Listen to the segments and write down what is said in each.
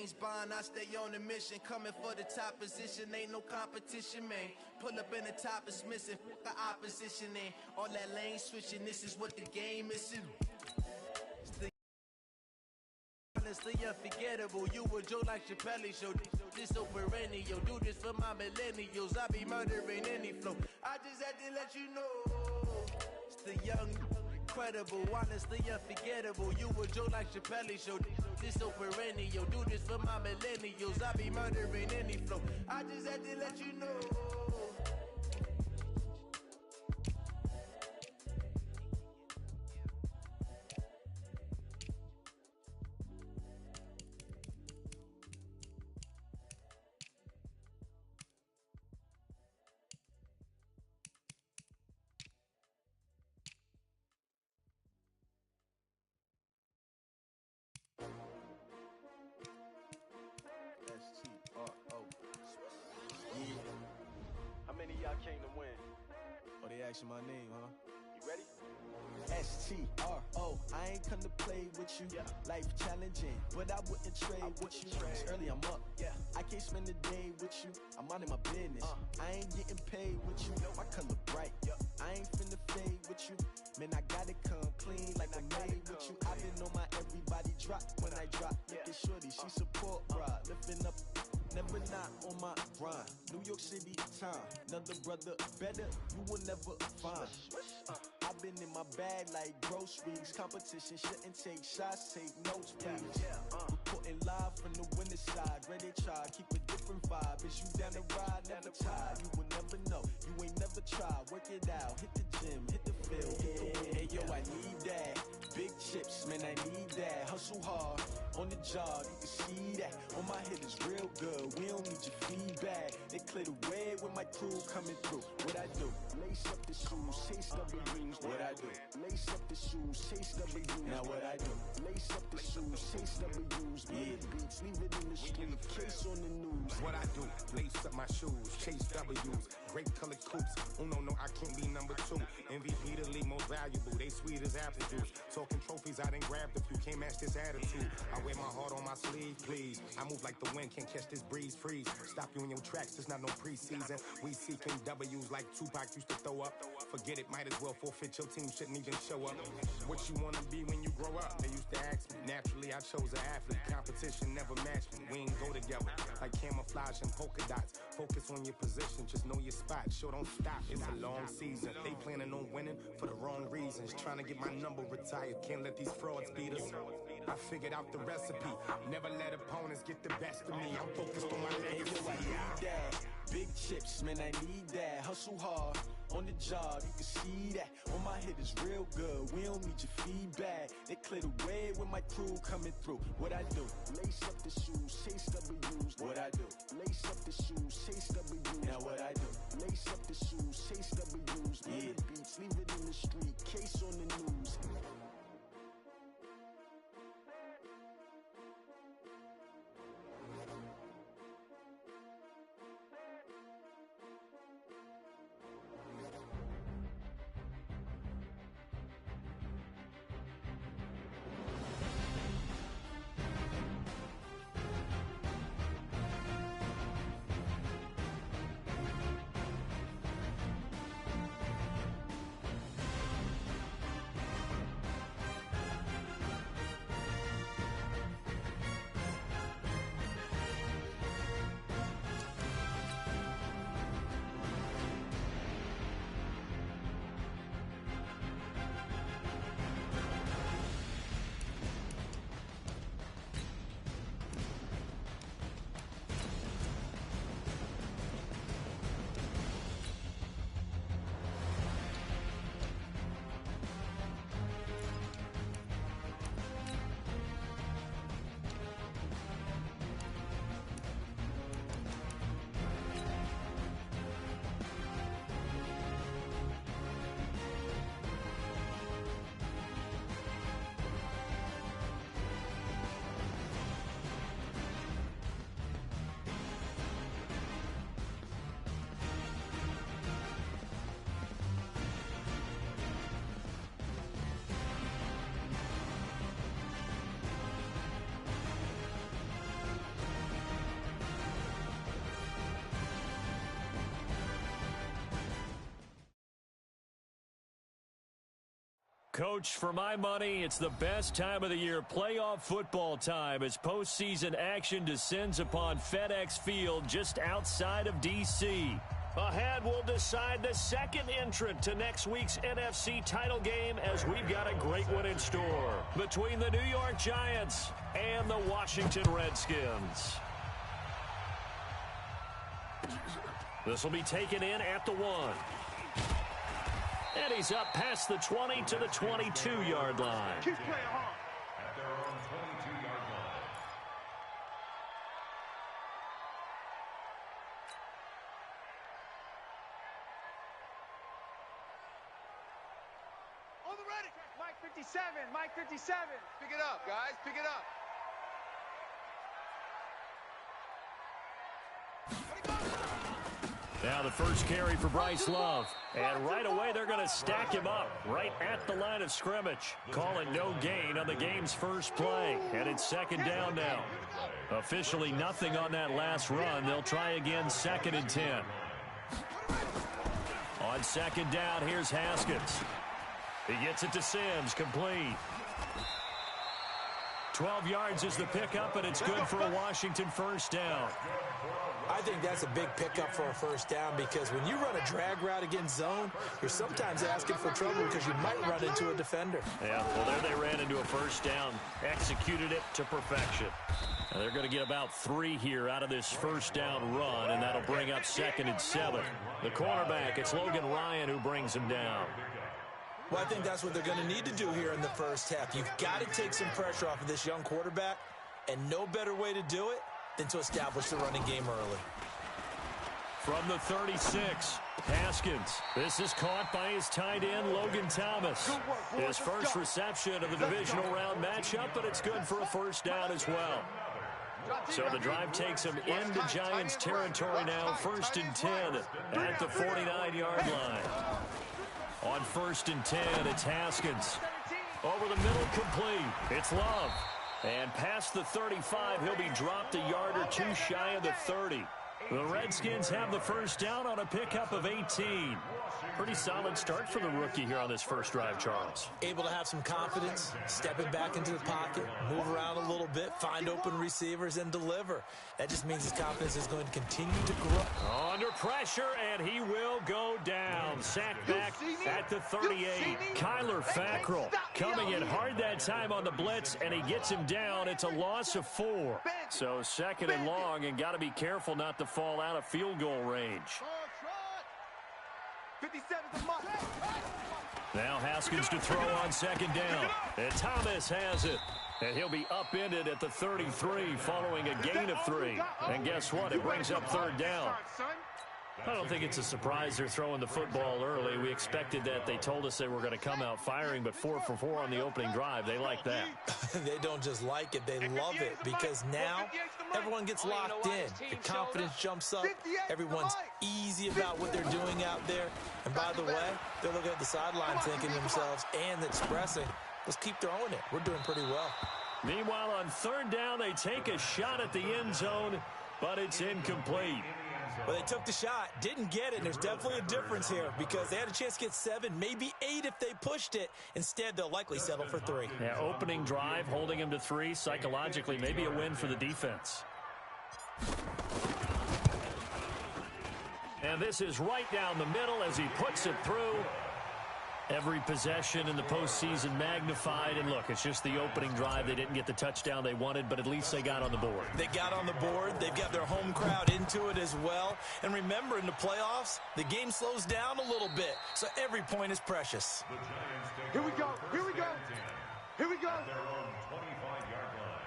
James Bond, I stay on a mission. Coming for the top position, ain't no competition, man. Pull up in the top is missing, fuck the opposition in. All that lane switching, this is what the game missing. It's the unforgettable. You a Joe like Chappelle show. This so perennial. Do this for my millennials. I be murdering any flow. I just had to let you know. It's the young, incredible, honestly unforgettable. You a Joe like Chappelle show. This so perennial. Do this for my millennials. I be murdering any flow. I just had to let you know. How many of y'all came to win? Oh, they asking my name, huh? You ready? STRO, I ain't come to play with you. Yeah. Life challenging, but I wouldn't trade with you. It's early, I'm up. Yeah. I can't spend the day with you. I'm minding my business. I ain't getting paid with you. My color bright. I ain't finna fade with you. Man, I gotta come clean like I'm made with you. I've been on my everybody drop when I drop. Look at shorty, she support ride. Lifting up, never not on my grind. New York City time, another brother better you will never find. I've been in my bag like groceries. Competition shouldn't take shots, take notes, please. Reporting live from the winning side. Ready to try, keep a different vibe. Is you down the ride, never tired. You will never know, you ain't never tried. Work it out, hit the gym, hit the field, hit the wind. Hey yo, I need that. Big chips, man, I need that. Hustle hard, on the job, you can see that. On my head is real good, we don't need your feedback. They clear the way with my crew coming through. What I do? Lace up the shoes, chase W's. What I do? Lace up the shoes, chase W's. Now what I do? Lace up the shoes, chase W's. Mid beats, leave it in the street, case on the news. What I do? Lace up my shoes, chase W's. Great colored coops. Oh no, I can't be number 2. MVP the league most valuable. They sweet as apple juice. Talking trophies, I done grabbed a few. Can't match this attitude. I wear my heart on my sleeve, please. I move like the wind, can't catch this breeze, freeze. Stop you in your tracks, it's not no preseason. We seeking W's like Tupac used to throw up. Forget it, might as well forfeit. Your team shouldn't even show up. What you wanna be when you grow up? They used to ask me. Naturally, I chose an athlete. Competition never matched me. We ain't go together like camouflage and polka dots. Focus on your position, just know your spot. Sure, don't stop. It's a long season. They planning on winning for the wrong reasons. Trying to get my number retired. Can't let these frauds beat us. I figured out the recipe. Never let opponents get the best of me. I'm focused on my legacy. I need that. Big chips, man, I need that. Hustle hard, on the job, you can see that. On my head is real good, we don't need your feedback. They clear the way with my crew coming through. What I do? Lace up the shoes, chase W's. What I do? Lace up the shoes, chase W's. Now what I do? Lace up the shoes, chase W's. Mid beats, leave it in the street, case on the news. Coach, for my money, it's the best time of the year, playoff football time, as postseason action descends upon FedEx Field just outside of D.C. Ahead, we'll decide the second entrant to next week's NFC title game, as we've got a great one in store between the New York Giants and the Washington Redskins. This will be taken in at the 1. And he's up past the 20 to the 22-yard line. Keep playing hard. At their own 22-yard line. On the ready. Mike 57. Mike 57. Pick it up, guys. Pick it up. Now the first carry for Bryce Love. And right away they're going to stack him up right at the line of scrimmage. Calling no gain on the game's first play. And it's second down now. Officially nothing on that last run. They'll try again, 2nd and 10. On second down, here's Haskins. He gets it to Sims, complete. 12 yards is the pickup, and it's good for a Washington first down. I think that's a big pickup for a first down, because when you run a drag route against zone, you're sometimes asking for trouble because you might run into a defender. Yeah, well, there they ran into a first down, executed it to perfection. And they're going to get about 3 here out of this first down run, and that'll bring up 2nd and 7. The cornerback, it's Logan Ryan who brings him down. Well, I think that's what they're going to need to do here in the first half. You've got to take some pressure off of this young quarterback, and no better way to do it than to establish the running game early. From the 36, Haskins. This is caught by his tight end, Logan Thomas. His first reception of the divisional round matchup, but it's good for a first down as well. So the drive takes him into Giants territory now, 1st and 10 at the 49-yard line. On 1st and 10, it's Haskins. Over the middle, complete. It's Love. And past the 35, he'll be dropped a yard or 2 shy of the 30. The Redskins have the first down on a pickup of 18. Pretty solid start for the rookie here on this first drive, Charles. Able to have some confidence, stepping back into the pocket, move around a little bit, find open receivers, and deliver. That just means his confidence is going to continue to grow. Under pressure, and he will go down. Sacked back at the 38. Kyler Fackrell coming in hard that time on the blitz, and he gets him down. It's a loss of 4. So 2nd and long, and got to be careful not to fall out of field goal range. 57's a must. Now Haskins to throw on 2nd down. And Thomas has it. And he'll be upended at the 33 following a gain of 3. And guess what? It brings up 3rd down. I don't think it's a surprise they're throwing the football early. We expected that. They told us they were going to come out firing, but 4 for 4 on the opening drive. They like that. They don't just like it, they love it, because now everyone gets locked in. The confidence jumps up. Everyone's easy about what they're doing out there. And by the way, they're looking at the sideline thinking to themselves and expressing, let's keep throwing it. We're doing pretty well. Meanwhile, on 3rd down, they take a shot at the end zone, but it's incomplete. Well, they took the shot, didn't get it, and there's definitely a difference here, because they had a chance to get 7, maybe 8 if they pushed it. Instead, they'll likely settle for 3. Yeah, opening drive, holding him to 3, psychologically, maybe a win for the defense. And this is right down the middle as he puts it through. Every possession in the postseason magnified. And look, it's just the opening drive. They didn't get the touchdown they wanted, but at least they got on the board. They got on the board. They've got their home crowd into it as well. And remember, in the playoffs, the game slows down a little bit, so every point is precious. Here we go. Here we go. Here we go. At their own 25-yard line.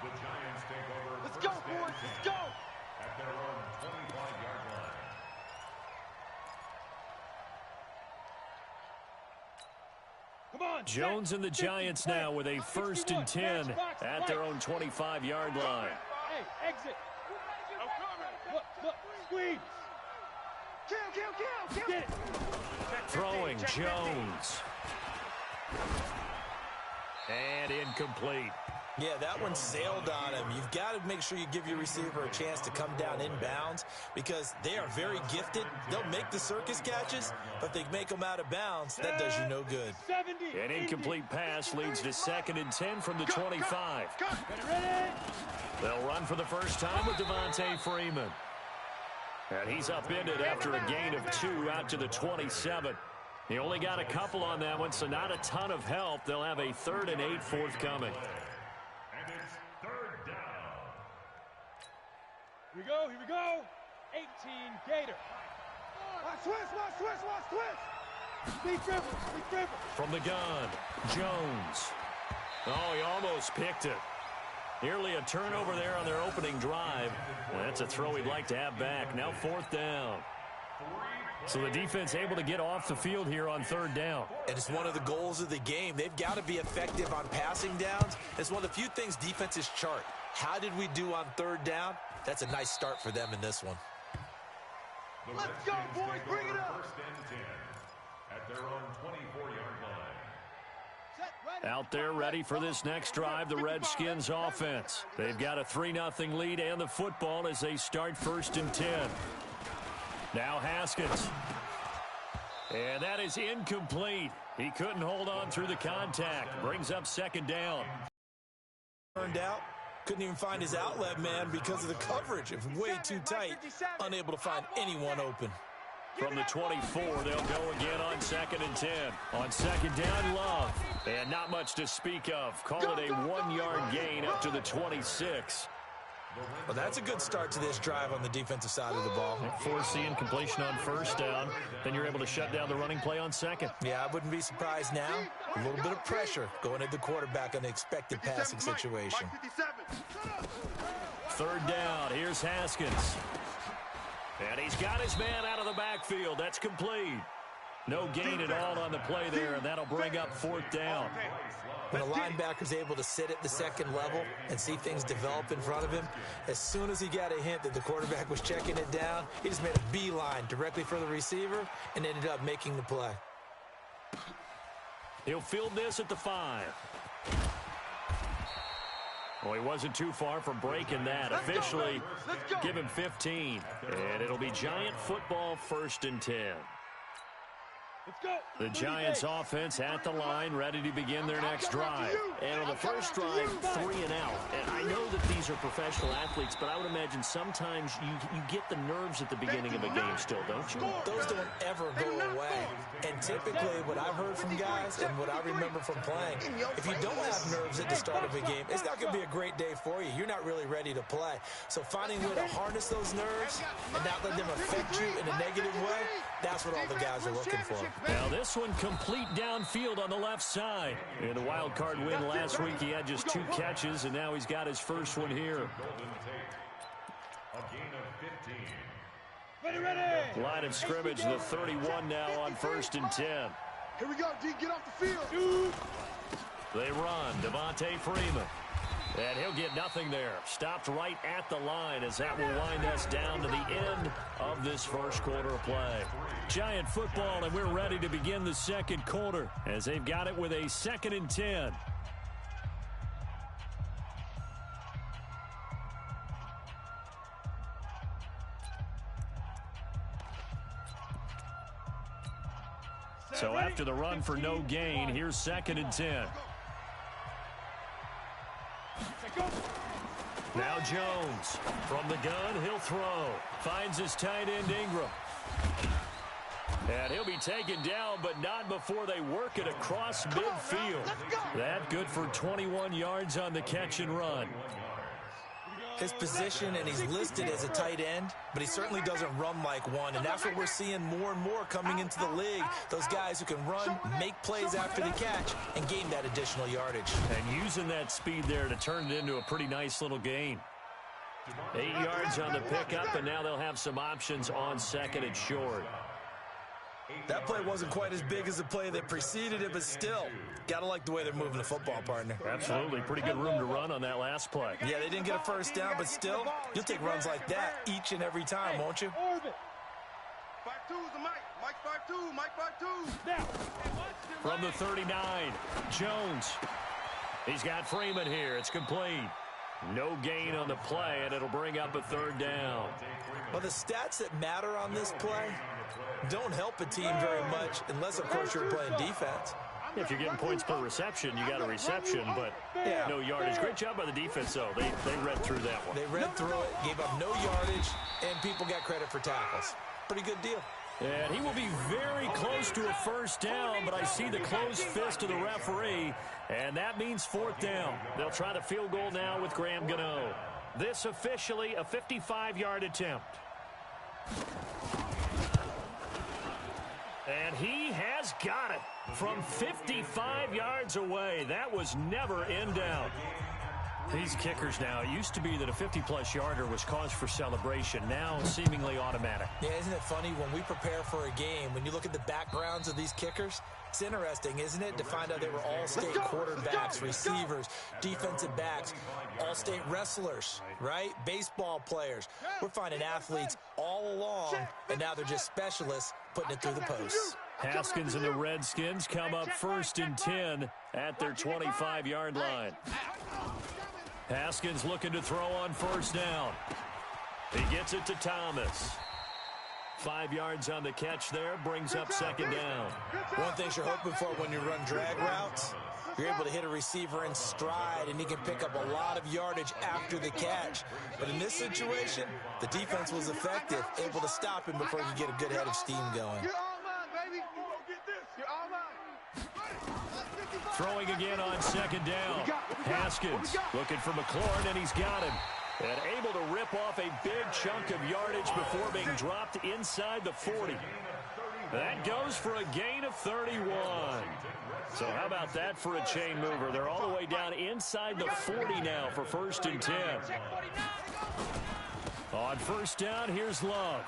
The Giants take over. Let's go, boys. Let's go. At their own 25-yard line. Come on. Jones and the Giants now with a 1st and 10 at their own 25-yard line. Hey, exit. Look, squeeze. Kill. Get it. Throwing Jones. And incomplete. Yeah, that one sailed on him. You've got to make sure you give your receiver a chance to come down inbounds because they are very gifted. They'll make the circus catches, but they make them out of bounds. That does you no good. An incomplete pass leads to 2nd and 10 from the 25. They'll run for the first time with Devontae Freeman. And he's upended after a gain of 2 out to the 27. He only got a couple on that one, so not a ton of help. They'll have a 3rd and 8 forthcoming. And it's 3rd down. Here we go. 18 Gator. Watch twist. Speed dribble. From the gun, Jones. Oh, he almost picked it. Nearly a turnover there on their opening drive. That's a throw he'd like to have back. Now 4th down. So the defense able to get off the field here on 3rd down. And it's one of the goals of the game. They've got to be effective on passing downs. It's one of the few things defenses chart. How did we do on 3rd down? That's a nice start for them in this one. Let's go, boys. Bring it up. 1st and 10 at their own 24-yard line. Out there ready for this next drive, the Redskins offense. They've got a 3-0 lead and the football as they start 1st and 10. Now Haskins. And that is incomplete. He couldn't hold on through the contact. Brings up 2nd down. Turned out. Couldn't even find his outlet man because of the coverage. It's way too tight. Unable to find anyone open. From the 24, they'll go again on 2nd and 10. On 2nd down, Love. And not much to speak of. Call it a 1-yard gain up to the 26. Well, that's a good start to this drive on the defensive side of the ball. Force the incompletion on 1st down. Then you're able to shut down the running play on 2nd. Yeah, I wouldn't be surprised now. A little bit of pressure going at the quarterback on the expected passing situation. 3rd down. Here's Haskins. And he's got his man out of the backfield. That's complete. No gain at all on the play there, and that'll bring up 4th down. When a linebacker's able to sit at the 2nd level and see things develop in front of him, as soon as he got a hint that the quarterback was checking it down, he just made a beeline directly for the receiver and ended up making the play. He'll field this at the 5. Well, he wasn't too far from breaking that. Officially, give him 15. And it'll be Giant football 1st and 10. The Giants offense at the line, ready to begin their next drive. And on the first drive, 3 and out. And I know that these are professional athletes, but I would imagine sometimes you get the nerves at the beginning of a game still, don't you? Those don't ever go away. And typically what I've heard from guys and what I remember from playing, if you don't have nerves at the start of a game, it's not going to be a great day for you. You're not really ready to play. So finding a way to harness those nerves and not let them affect you in a negative way, that's what all the guys are looking for. Now this one complete downfield on the left side. In the wild card win last week, he had just 2 catches, and now he's got his first one here. A gain of 15. Ready. Line of scrimmage, the 31 now on 1st and 10. Here we go, D. Get off the field. They run. Devontae Freeman. And he'll get nothing there. Stopped right at the line as that will wind us down to the end of this first quarter of play. Giant football, and we're ready to begin the 2nd quarter as they've got it with a 2nd and 10. So after the run for no gain, here's 2nd and 10. Now Jones. From the gun, he'll throw. Finds his tight end, Ingram. And he'll be taken down, but not before they work it across midfield. That good for 21 yards on the catch and run. His position, and he's listed as a tight end, but he certainly doesn't run like one, and that's what we're seeing more and more coming into the league. Those guys who can run, make plays after the catch, and gain that additional yardage. And using that speed there to turn it into a pretty nice little gain. 8 yards on the pickup, and now they'll have some options on 2nd and short. That play wasn't quite as big as the play that preceded it, but still, gotta like the way they're moving the football, partner. Absolutely. Pretty good room to run on that last play. Yeah, they didn't get a first down, but still, you'll take runs like that each and every time, won't you? 5-2 is the Mike. Mike 5-2. Mike 5-2. Now. From the 39, Jones. He's got Freeman here. It's complete. No gain on the play, and it'll bring up a third down. Well, the stats that matter on this play don't help a team very much unless, of course, you're playing defense. If you're getting points per reception, you got a reception, but no yardage. Great job by the defense, though. They read through that one. They read through it, gave up no yardage, and people got credit for tackles. Pretty good deal. And he will be very close to a first down, but I see the closed fist of the referee, and that means fourth down. They'll try the field goal now with Graham Gano. This officially a 55-yard attempt. And he has got it from 55 yards away. That was never in doubt. These kickers now, it used to be that a 50-plus yarder was cause for celebration. Now seemingly automatic. Yeah, isn't it funny when we prepare for a game, when you look at the backgrounds of these kickers, it's interesting, isn't it, to find out they were all-state quarterbacks, receivers, defensive backs, all-state wrestlers, right? Baseball players. We're finding athletes all along, and now they're just specialists putting it through the posts. Haskins and the Redskins come up 1st and 10 at their 25-yard line. Haskins looking to throw on first down. He gets it to Thomas. 5 yards on the catch there, brings up second down. One thing you're hoping for when you run drag routes, you're able to hit a receiver in stride, and he can pick up a lot of yardage after the catch. But in this situation, the defense was effective, able to stop him before he could get a good head of steam going. You're all mine, baby. Get this. You're all mine. Throwing again on second down. Haskins looking for McLaurin, and he's got him. And able to rip off a big chunk of yardage before being dropped inside the 40. That goes for a gain of 31. So how about that for a chain mover? They're all the way down inside the 40 now for 1st and 10. On first down, here's Love.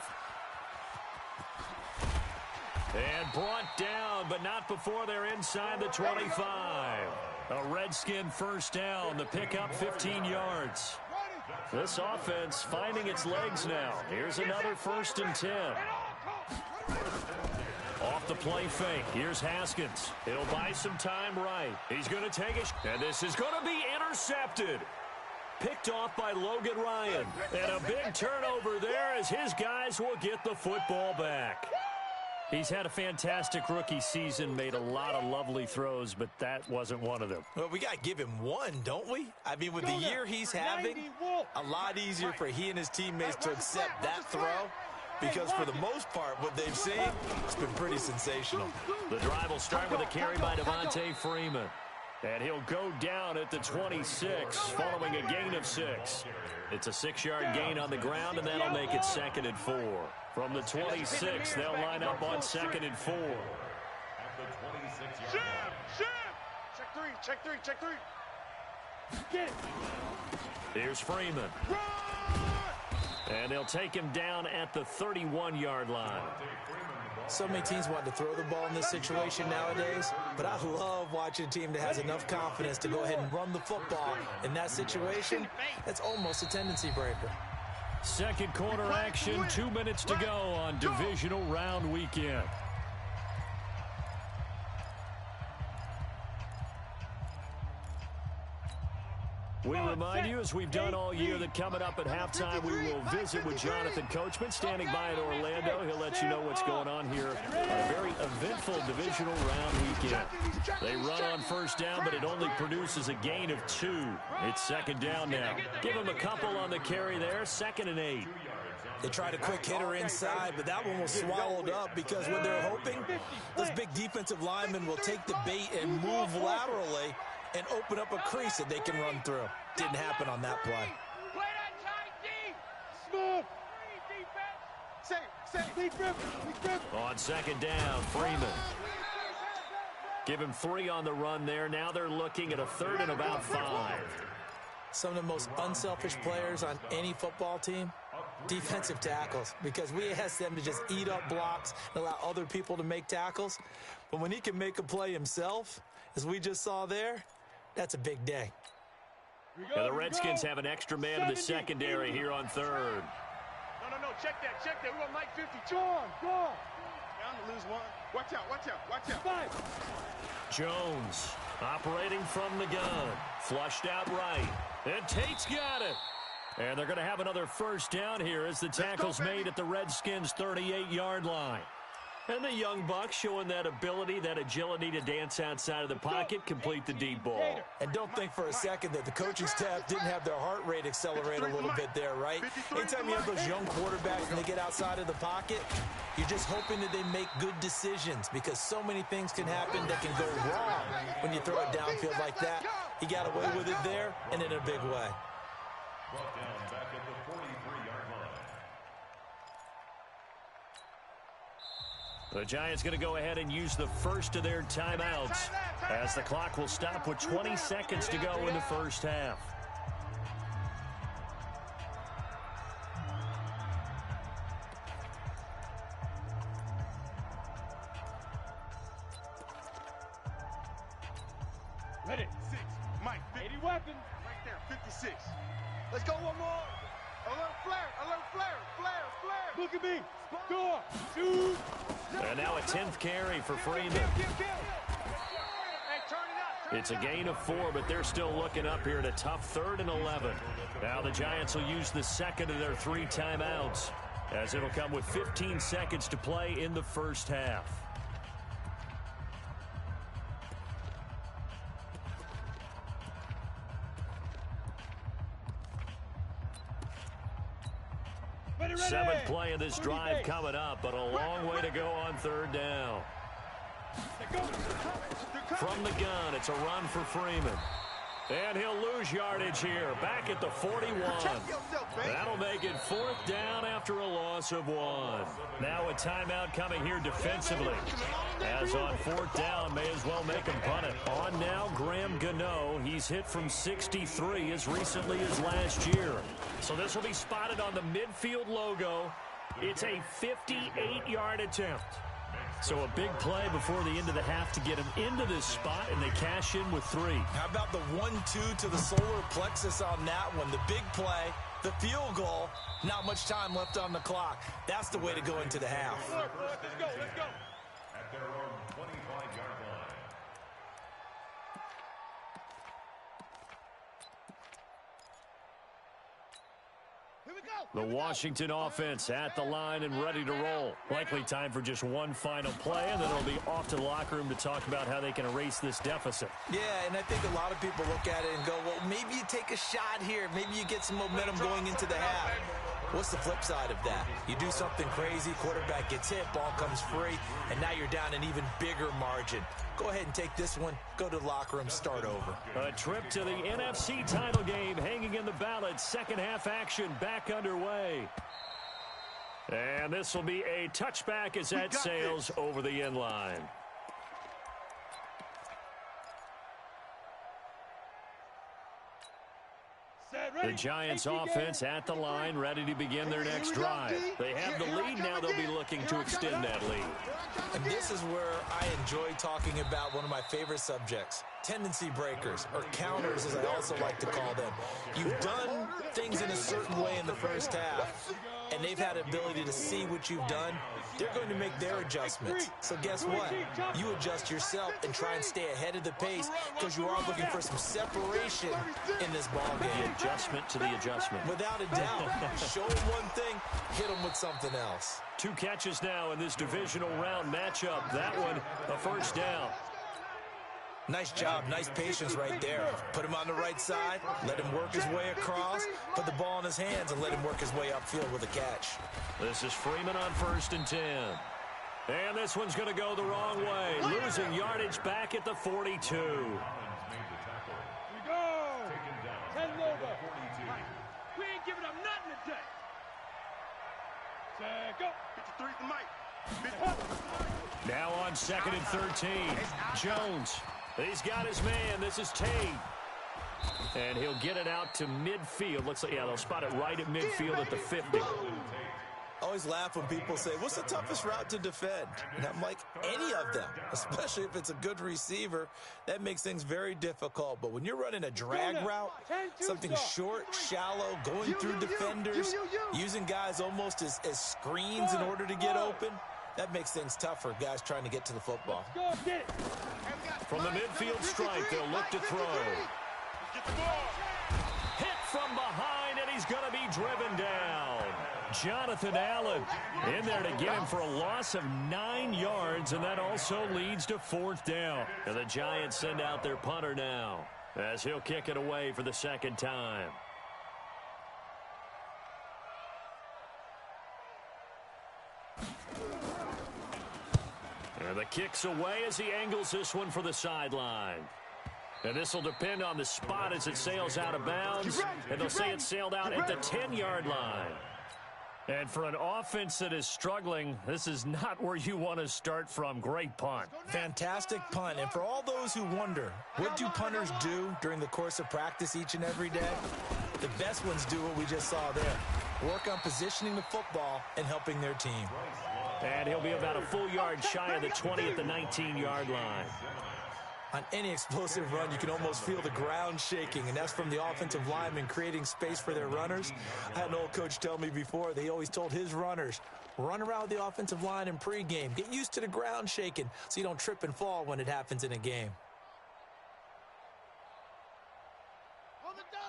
And brought down, but not before they're inside the 25. A Redskin first down, the pickup 15 yards. This offense finding its legs now. Here's another 1st and 10. Off the play fake. Here's Haskins. He'll buy some time right. He's going to take it. And this is going to be intercepted. Picked off by Logan Ryan. And a big turnover there as his guys will get the football back. He's had a fantastic rookie season, made a lot of lovely throws, but that wasn't one of them. Well, we got to give him one, don't we? I mean, with the year he's having, a lot easier for he and his teammates to accept that throw, because for the most part, what they've seen, it's been pretty sensational. The drive will start with a carry by Devontae Freeman. And he'll go down at the 26, following a gain of 6. It's a 6-yard gain on the ground, and that'll make it 2nd and 4. From the 26, they'll line up on 2nd and 4. Check three. Get it. Here's Freeman. And they'll take him down at the 31-yard line. So many teams want to throw the ball in this situation nowadays, but I love watching a team that has enough confidence to go ahead and run the football. In that situation, that's almost a tendency breaker. Second quarter action, 2 minutes to go on divisional round weekend. We remind you, as we've done all year, that coming up at halftime, we will visit with Jonathan Coachman, standing by in Orlando. He'll let you know what's going on here on a very eventful divisional round weekend. They run on first down, but it only produces a gain of 2. It's second down now. Give him a couple on the carry there, 2nd and 8. They tried a quick hitter inside, but that one was swallowed up because what they're hoping, those big defensive linemen will take the bait and move laterally and open up a crease that they can run through. Didn't happen on that play. On second down, Freeman. Give him 3 on the run there. Now they're looking at a 3rd and about 5. Some of the most unselfish players on any football team, defensive tackles, because we ask them to just eat up blocks and allow other people to make tackles. But when he can make a play himself, as we just saw there, that's a big day. Yeah, the Redskins have an extra man in the secondary here on 3rd. No, check that. We want Mike 50. Go on. Down to lose 1. Watch out. 5. Jones Operating from the gun. Flushed out right. And Tate's got it. And they're going to have another first down here as the tackle's made at the Redskins' 38-yard line. And the young buck showing that ability, that agility to dance outside of the pocket, complete the deep ball. And don't think for a second that the coaching staff didn't have their heart rate accelerate a little bit there, right? Anytime you have those young quarterbacks and they get outside of the pocket, you're just hoping that they make good decisions because so many things can happen that can go wrong when you throw it downfield like that. He got away with it there and in a big way. Brought down back at the 43-yard line. The Giants going to go ahead and use the first of their timeouts as the clock will stop with 20 seconds to go in the first half. Ready. 6. Mike. 80 weapons. Right there. 56. Let's go one more. Alert flare. Alert flare. Flare. Flare. Look at me. Door. Shoot. And now a 10th carry for Freeman. Hey, turn it up. It's a gain of 4, but they're still looking up here at a tough 3rd and 11. Now the Giants will use the second of their 3 timeouts as it'll come with 15 seconds to play in the first half. Seventh play of this drive coming up, but a long way to go on 3rd down. From the gun, it's a run for Freeman. And he'll lose yardage here, back at the 41. That'll make it 4th down after a loss of 1. Now a timeout coming here defensively. As on 4th down, may as well make him punt it. On now, Graham Gano. He's hit from 63 as recently as last year. So this will be spotted on the midfield logo. It's a 58-yard attempt. So a big play before the end of the half to get him into this spot, and they cash in with 3. How about the 1-2 to the solar plexus on that one? The big play, the field goal, not much time left on the clock. That's the way to go into the half. Let's go. Let's go. At their own 25-yard line. The Washington offense at the line and ready to roll. Likely time for just one final play, and then it'll be off to the locker room to talk about how they can erase this deficit. Yeah, and I think a lot of people look at it and go, well, maybe you take a shot here. Maybe you get some momentum going into the half. What's the flip side of that? You do something crazy, quarterback gets hit, ball comes free, and now you're down an even bigger margin. Go ahead and take this one, go to the locker room, start over. A trip to the NFC title game hanging in the balance. Second half action back underway. And this will be a touchback as that sails over the end line. The Giants offense at the line, ready to begin their next drive. They have the lead now. They'll be looking to extend that lead. And this is where I enjoy talking about one of my favorite subjects, tendency breakers, or counters as I also like to call them. You've done things in a certain way in the first half, and they've had the ability to see what you've done. They're going to make their adjustments. So guess what? You adjust yourself and try and stay ahead of the pace because you are looking for some separation in this ball game. The adjustment to the adjustment. Without a doubt. Show them one thing, hit them with something else. 2 catches now in this divisional round matchup. That one, a first down. Nice job, nice patience right there. Put him on the right side, let him work his way across, put the ball in his hands, and let him work his way upfield with a catch. This is Freeman on 1st and 10. And this one's going to go the wrong way. Losing yardage back at the 42. We go. 10 over. We ain't giving up nothing today. Set, go. 53 for Mike. Now on 2nd and 13. Jones. He's got his man. This is Tate. And he'll get it out to midfield. Looks like, yeah, they'll spot it right at midfield at the 50. I always laugh when people say, what's the toughest route to defend? And I'm like, any of them, especially if it's a good receiver. That makes things very difficult. But when you're running a drag route, something short, shallow, going through defenders, using guys almost as screens in order to get open, That makes things tough for guys trying to get to the football. From the midfield stripe, they'll look to throw. Hit from behind, and he's going to be driven down. Jonathan Allen in there to get him for a loss of 9 yards, and that also leads to 4th down. And the Giants send out their punter now as he'll kick it away for the 2nd time. And the kick's away as he angles this one for the sideline. And this will depend on the spot as it sails out of bounds. And they'll say it sailed out at the 10-yard line. And for an offense that is struggling, this is not where you want to start from. Great punt. Fantastic punt. And for all those who wonder, what do punters do during the course of practice each and every day? The best ones do what we just saw there. Work on positioning the football and helping their team. And he'll be about a full yard shy of the 20 at the 19-yard line. On any explosive run, you can almost feel the ground shaking, and that's from the offensive linemen creating space for their runners. I had an old coach tell me before, they always told his runners, run around the offensive line in pregame. Get used to the ground shaking so you don't trip and fall when it happens in a game.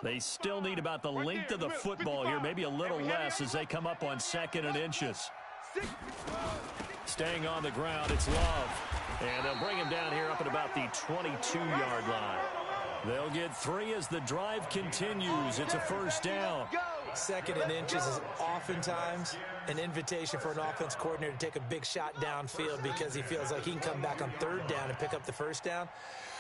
They still need about the length of the football here, maybe a little less as they come up on 2nd and inches. Staying on the ground, it's Love. And they'll bring him down here up at about the 22-yard line. They'll get 3 as the drive continues. It's a 1st down. 2nd and inches is oftentimes an invitation for an offense coordinator to take a big shot downfield because he feels like he can come back on 3rd down and pick up the 1st down.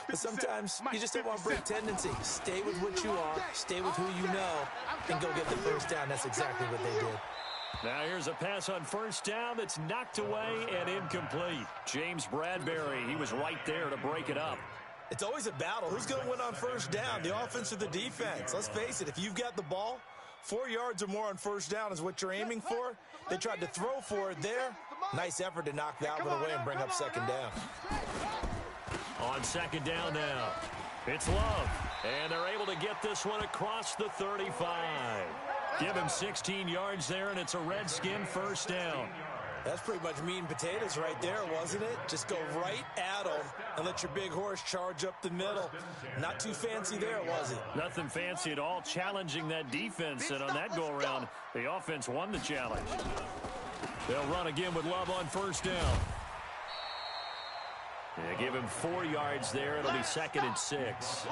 But sometimes you just don't want to break tendency. Stay with what you are, stay with who you know, and go get the 1st down. That's exactly what they did. Now here's a pass on 1st down that's knocked away and incomplete. James Bradbury, he was right there to break it up. It's always a battle. Who's going to win on 1st down, the offense or the defense? Let's face it, if you've got the ball, 4 yards or more on 1st down is what you're aiming for. They tried to throw for it there. Nice effort to knock that one away and bring up 2nd down. On 2nd down now, it's Love. And they're able to get this one across the 35. Give him 16 yards there, and it's a Redskin 1st down. That's pretty much meat and potatoes right there, wasn't it? Just go right at them and let your big horse charge up the middle. Not too fancy there, was it? Nothing fancy at all, challenging that defense, and on that go-around, the offense won the challenge. They'll run again with Love on 1st down. Yeah, give him 4 yards there. It'll be 2nd and 6.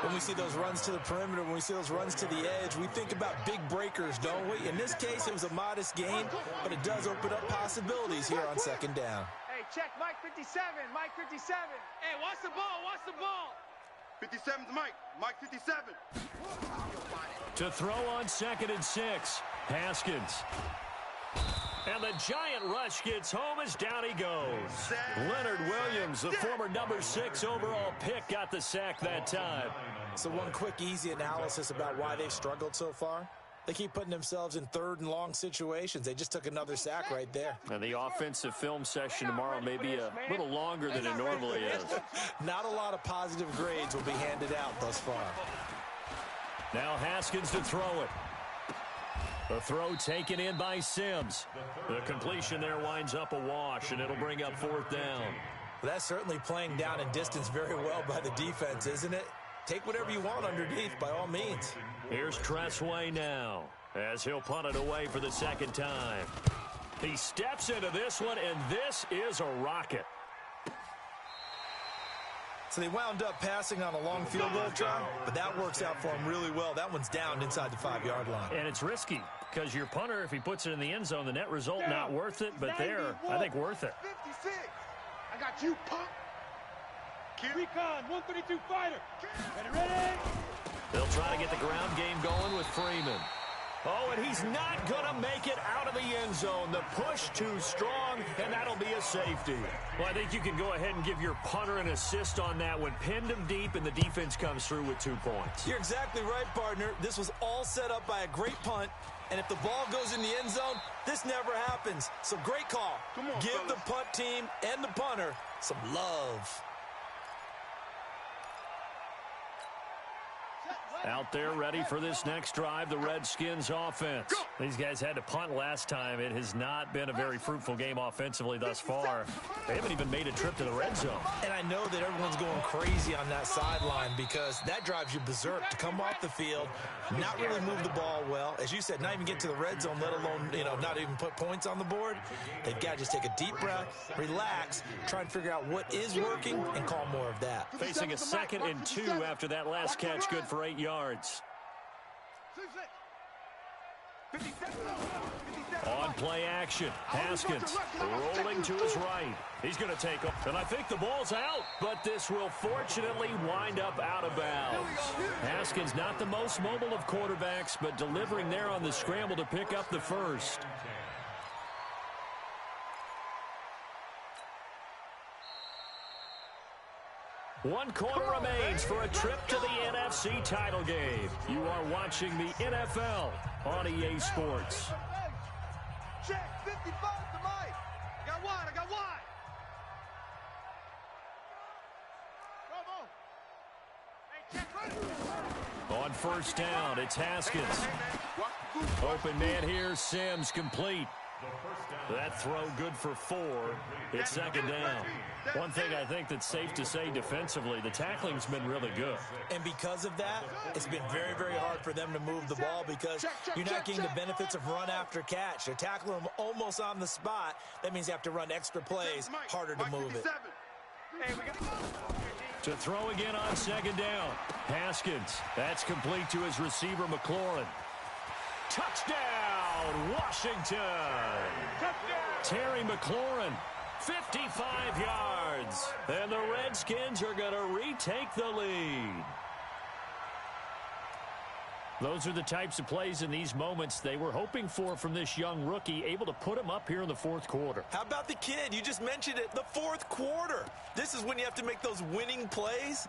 When we see those runs to the perimeter, when we see those runs to the edge, we think about big breakers, don't we? In this case, it was a modest gain, but it does open up possibilities here on 2nd down. Hey, check Mike 57, Mike 57. Hey, watch the ball, watch the ball. 57's Mike, Mike 57. To throw on 2nd and 6, Haskins. And the giant rush gets home as down he goes. Leonard Williams, the former number 6 overall pick, got the sack that time. So one quick, easy analysis about why they've struggled so far. They keep putting themselves in 3rd and long situations. They just took another sack right there. And the offensive film session tomorrow may be a little longer than it normally is. Not a lot of positive grades will be handed out thus far. Now Haskins to throw it. The throw taken in by Sims. The completion there winds up a wash, and it'll bring up 4th down. Well, that's certainly playing down in distance very well by the defense, isn't it? Take whatever you want underneath, by all means. Here's Tressway now, as he'll punt it away for the 2nd time. He steps into this one, and this is a rocket. So they wound up passing on a long field goal try, but that works out for them really well. That one's down inside the 5-yard line. And it's risky because your punter, if he puts it in the end zone, the net result not worth it, but there, I think worth it. 56. I got you, punk. Recon, 132 fighter. Ready? They'll try to get the ground game going with Freeman. Oh, and he's not going to make it out of the end zone. The push too strong, and that'll be a safety. Well, I think you can go ahead and give your punter an assist on that one. Pinned him deep, and the defense comes through with 2 points. You're exactly right, partner. This was all set up by a great punt, and if the ball goes in the end zone, this never happens. So great call. Give the punt team and the punter some love. Out there ready for this next drive, the Redskins offense. These guys had to punt last time. It has not been a very fruitful game offensively thus far. They haven't even made a trip to the red zone. And I know that everyone's going crazy on that sideline because that drives you berserk to come off the field, not really move the ball well. As you said, not even get to the red zone, let alone, not even put points on the board. They've got to just take a deep breath, relax, try and figure out what is working, and call more of that. Facing a 2nd and 2 after that last catch, good for 8 yards. On play action, Haskins rolling to his right. He's going to take off, and I think the ball's out, but this will fortunately wind up out of bounds. Haskins not the most mobile of quarterbacks, but delivering there on the scramble to pick up the first. One quarter remains for a trip to the NFC title game. You are watching the NFL on EA Sports. Check, 55 to Mike. I got wide. Come on. On first down, it's Haskins. Open man here, Sims complete. That throw good for 4. It's 2nd down. One thing I think that's safe to say defensively, the tackling's been really good. And because of that, it's been very, very hard for them to move the ball because you're not getting the benefits of run after catch. They're tackling them almost on the spot. That means you have to run extra plays, harder to move it. To throw again on 2nd down. Haskins, that's complete to his receiver, McLaurin. Touchdown, Washington. Terry McLaurin, 55 yards. And the Redskins are going to retake the lead. Those are the types of plays in these moments they were hoping for from this young rookie, able to put him up here in the 4th quarter. How about the kid? You just mentioned it, the 4th quarter. This is when you have to make those winning plays.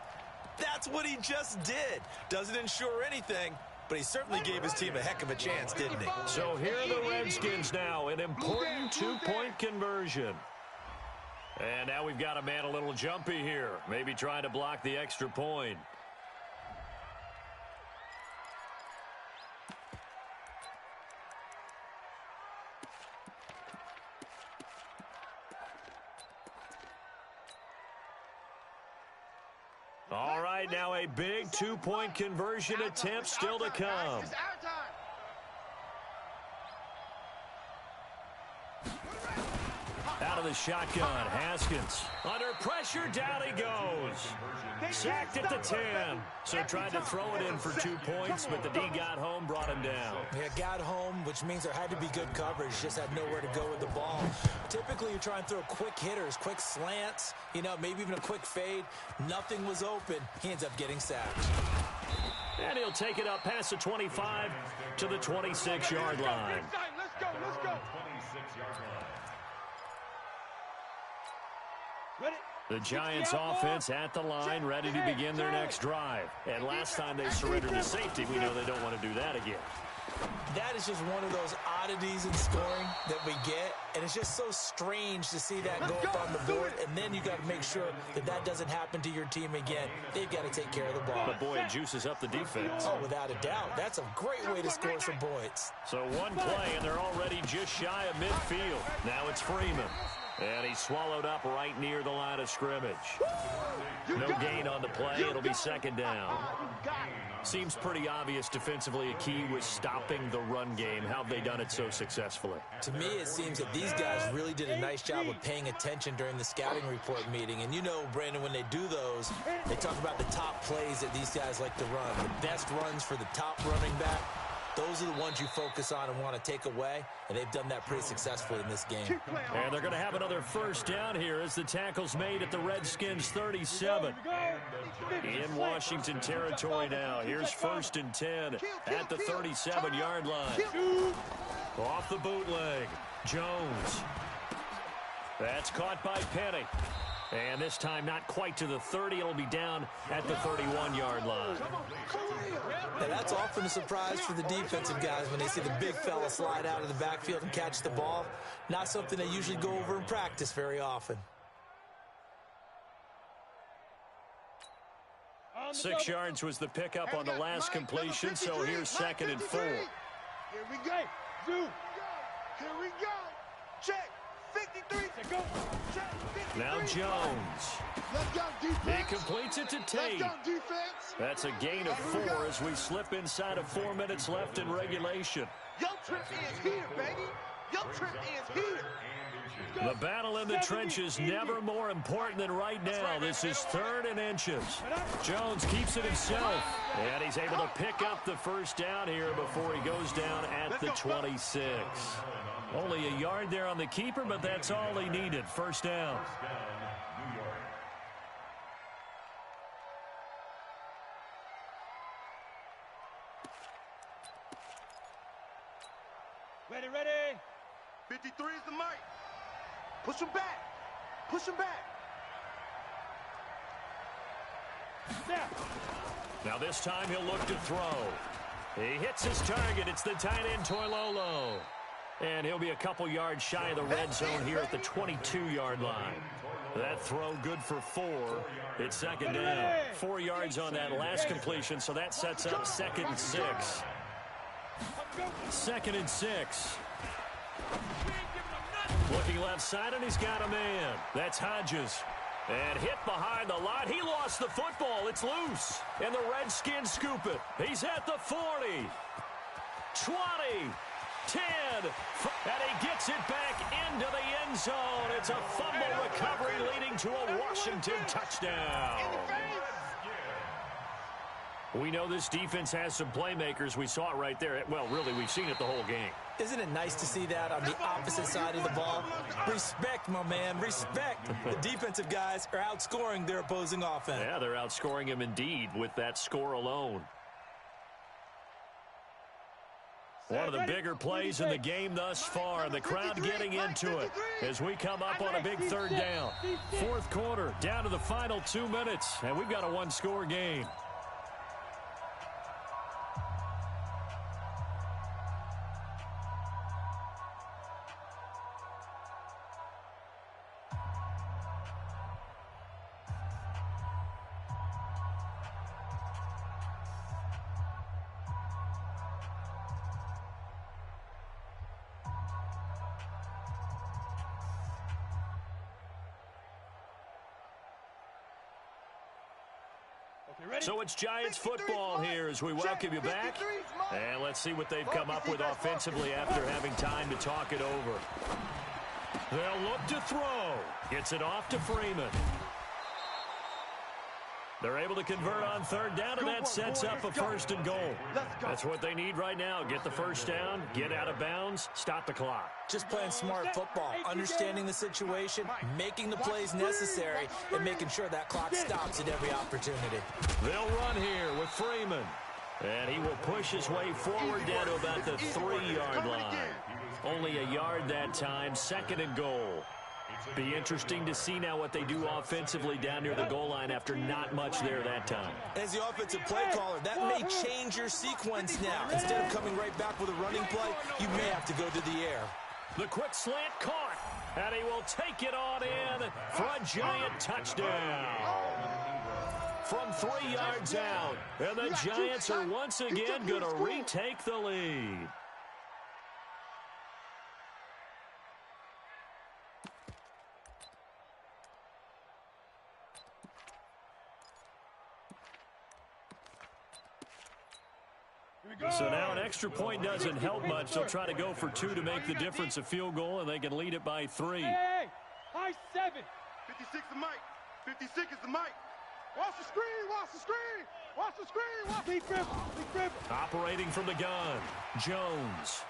That's what he just did. Doesn't ensure anything, but he certainly gave his team a heck of a chance, didn't he? So here are the Redskins now, an important 2-point conversion. And now we've got a man a little jumpy here, maybe trying to block the extra point. All right, now a big 2-point conversion attempt still to come. Out of the shotgun, Haskins. Under pressure, down he goes. Sacked at the 10. So tried to throw it in for 2 points, but the D got home, brought him down. Yeah, got home, which means there had to be good coverage. Just had nowhere to go with the ball. Typically, you try and throw quick hitters, quick slants, maybe even a quick fade. Nothing was open. He ends up getting sacked. And he'll take it up past the 25 to the 26-yard line. Let's go. 26-yard line. The Giants offense at the line, ready to begin their next drive. And last time they surrendered to safety, we know they don't want to do that again. That is just one of those oddities in scoring that we get, and it's just so strange to see that go up on the board, and then you got to make sure that that doesn't happen to your team again. They've got to take care of the ball. But boy, it juices up the defense. Oh, without a doubt. That's a great way to score some points. So one play, and they're already just shy of midfield. Now it's Freeman. And he's swallowed up right near the line of scrimmage. No gain on the play. It'll be 2nd down. Seems pretty obvious defensively a key was stopping the run game. How have they done it so successfully? To me, it seems that these guys really did a nice job of paying attention during the scouting report meeting. And Brandon, when they do those, they talk about the top plays that these guys like to run. The best runs for the top running back. Those are the ones you focus on and want to take away, and they've done that pretty successfully in this game. And they're going to have another first down here as the tackle's made at the Redskins 37. In Washington territory now. Here's 1st and 10 at the 37-yard line. Off the bootleg, Jones. That's caught by Penny. And this time not quite to the 30. It'll be down at the 31-yard line. Now that's often a surprise for the defensive guys when they see the big fella slide out of the backfield and catch the ball. Not something they usually go over in practice very often. 6 yards was the pickup on the last completion, so here's 2nd and 4. Here we go. Zoom. Here we go. Check. 53. Go. Check. 53. Now Jones. Let's go, defense. He completes it to Tate. Let's go, defense. That's a gain of 4 as we slip inside of 4 minutes left in regulation. Your trip is here, baby. Your trip is here. The battle in the trenches never more important than right now. This is 3rd and inches. Jones keeps it himself, and he's able to pick up the first down here before he goes down at the 26. Only a yard there on the keeper, but that's all he needed. First down. Ready. 53 is the mic. Push him back. Push him back. Now this time he'll look to throw. He hits his target. It's the tight end, Toilolo. And he'll be a couple yards shy of the red zone here at the 22-yard line. That throw good for 4. It's 2nd down. 4 yards on that last completion, so that sets up 2nd and 6. 2nd and 6. Looking left side, and he's got a man. That's Hodges. And hit behind the line. He lost the football. It's loose. And the Redskins scoop it. He's at the 40. 20. 10. And he gets it back into the end zone. It's a fumble recovery leading to a Washington touchdown. We know this defense has some playmakers. We saw it right there. Well, really, we've seen it the whole game. Isn't it nice to see that on the opposite side of the ball? Respect, my man, respect. The defensive guys are outscoring their opposing offense. Yeah, they're outscoring him indeed with that score alone. One of the bigger plays in the game thus far. The crowd getting into it as we come up on a big 3rd down. 4th quarter, down to the final 2 minutes, and we've got a 1-score game. So it's Giants football here as we welcome you back. And let's see what they've come up with offensively after having time to talk it over. They'll look to throw. Gets it off to Freeman. They're able to convert on 3rd down, and that sets up a 1st and goal. That's what they need right now. Get the first down, get out of bounds, stop the clock. Just playing smart football, understanding the situation, making the plays necessary, and making sure that clock stops at every opportunity. They'll run here with Freeman. And he will push his way forward down to about the 3-yard line. Only a yard that time, 2nd and goal. Be interesting to see now what they do offensively down near the goal line after not much there that time. As the offensive play caller, that may change your sequence now. Instead of coming right back with a running play, you may have to go to the air. The quick slant caught, and he will take it on in for a giant touchdown. From 3 yards out, and the Giants are once again going to retake the lead. So now an extra point doesn't help much. They'll try to go for 2 to make the difference a field goal, and they can lead it by 3. Hey, high 7. 56 the mic. 56 is the mic. Watch the screen, watch the screen. Watch the screen, watch the screen. Operating from the gun, Jones.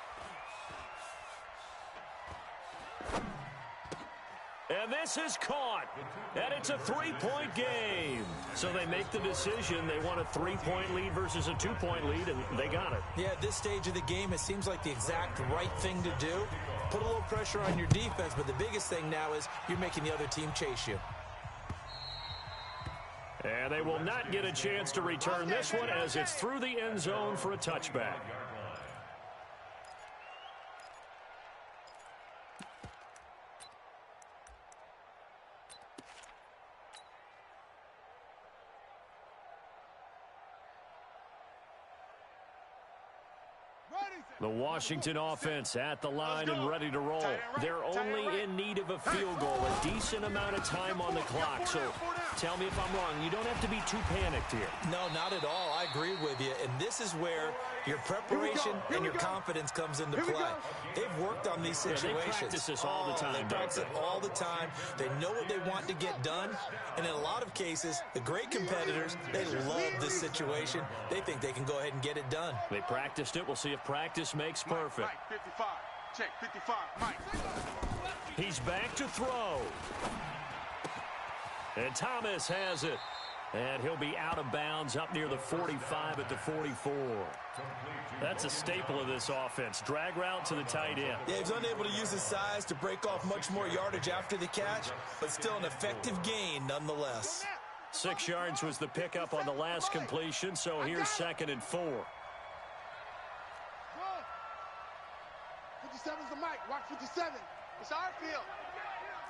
And this is caught. And it's a 3-point game. So they make the decision. They want a 3-point lead versus a 2-point lead, and they got it. Yeah, at this stage of the game, it seems like the exact right thing to do. Put a little pressure on your defense, but the biggest thing now is you're making the other team chase you. And they will not get a chance to return this one as it's through the end zone for a touchback. The Washington offense at the line and ready to roll. They're only in need of a field goal, a decent amount of time on the clock. So tell me if I'm wrong. You don't have to be too panicked here. No, not at all. I agree with you. And this is where your preparation and your confidence comes into play. They've worked on these situations. They practice this all the time. They practice it all the time. They know what they want to get done. And in a lot of cases, the great competitors, they love this situation. They think they can go ahead and get it done. They practiced it. We'll see if practice makes perfect. Mike, 55. Check, 55. Mike. He's back to throw. And Thomas has it. And he'll be out of bounds up near the 45 at the 44. That's a staple of this offense. Drag route to the tight end. Yeah, he's unable to use his size to break off much more yardage after the catch, but still an effective gain nonetheless. 6 yards was the pickup on the last completion, so here's 2nd and 4. 57's the mic. Watch 57. It's our field.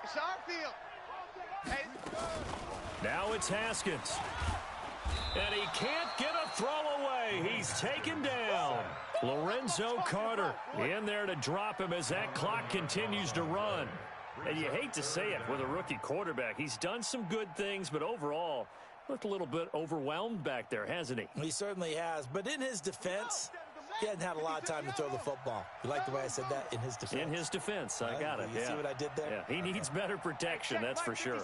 It's our field. Hey. Now it's Haskins. And he can't get a throw away. He's taken down. Lorenzo Carter in there to drop him as that clock continues to run. And you hate to say it with a rookie quarterback. He's done some good things, but overall, looked a little bit overwhelmed back there, hasn't he? He certainly has. But in his defense, he hadn't had a lot of time to throw the football. You like the way I said that? In his defense. In his defense. I got it. You see what I did there? Yeah, he needs better protection, that's for sure.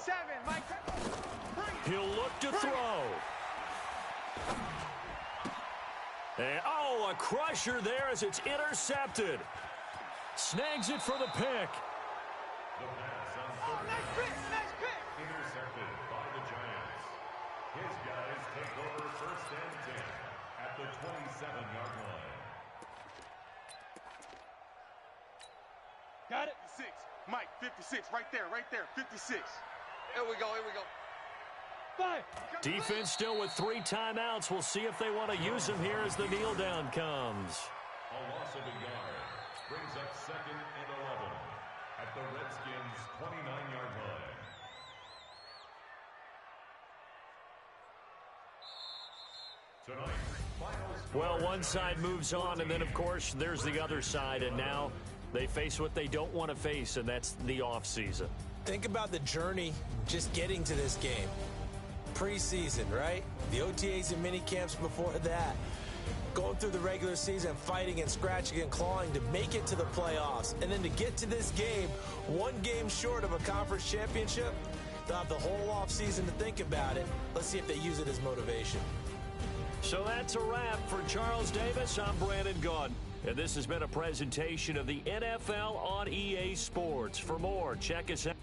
He'll look to throw. And, oh, a crusher there as it's intercepted. Snags it for the pick. The pass on Nice pick. intercepted by the Giants. His guys take over 1st and 10 at the 27-yard line. Got it? 6. Mike, 56. Right there. 56. Here we go. 5. Defense still with 3 timeouts. We'll see if they want to use them here as the kneel down comes. A loss of a yard brings up 2nd and 11 at the Redskins' 29-yard line. Tonight, Well, one side moves on, and then, of course, there's the other side, and now they face what they don't want to face, and that's the offseason. Think about the journey just getting to this game. Preseason, right? The OTAs and mini camps before that. Going through the regular season, fighting and scratching and clawing to make it to the playoffs. And then to get to this game, 1 game short of a conference championship, they'll have the whole offseason to think about it. Let's see if they use it as motivation. So that's a wrap for Charles Davis. I'm Brandon Gaudin. And this has been a presentation of the NFL on EA Sports. For more, check us out.